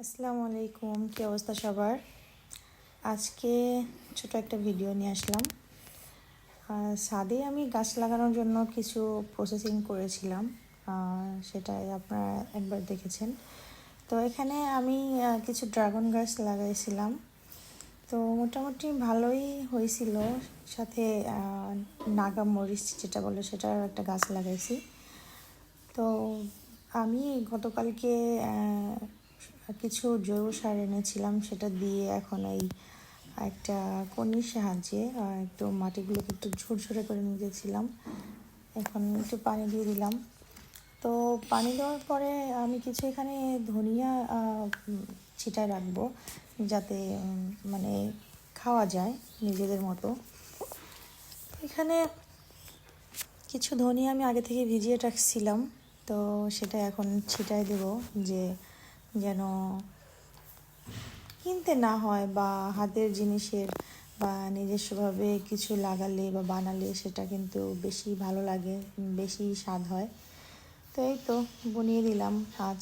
আসসালামু আলাইকুম, কী অবস্থা সবার? আজকে ছোট একটা ভিডিও নিয়ে আসলাম। ছাদে আমি গাছ লাগানোর জন্য কিছু প্রসেসিং করেছিলাম, সেটাই আপনারা একবার দেখেছেন। তো এখানে আমি কিছু ড্রাগন গাছ লাগাইছিলাম, তো মোটামুটি ভালোই হয়েছিল। সাথে নাগা মরিচ যেটা বলে সেটার একটা গাছ লাগাইছি। তো আমি গতকালকে কিছু জৈব সার এনেছিলাম, সেটা দিয়ে এখন এই একটা কনির সাহায্যে একটু মাটিগুলোকে একটু ঝুরঝুরে করে নিয়েছিলাম। এখন একটু পানি দিয়ে দিলাম। তো পানি দেওয়ার পরে আমি কিছু এখানে ধনিয়া ছিটায় রাখবো, যাতে মানে খাওয়া যায় নিজেদের মতো। এখানে কিছু ধনিয়া আমি আগে থেকে ভিজিয়ে রাখছিলাম, তো সেটা এখন ছিটায় দেব, যে যেন কিনতে না হয়, বা হাতের জিনিসের বা নিজস্বভাবে কিছু লাগালে বা বানালে সেটা কিন্তু বেশি ভালো লাগে, বেশি স্বাদ হয়। তো এই তো বুনিয়ে দিলাম আজ।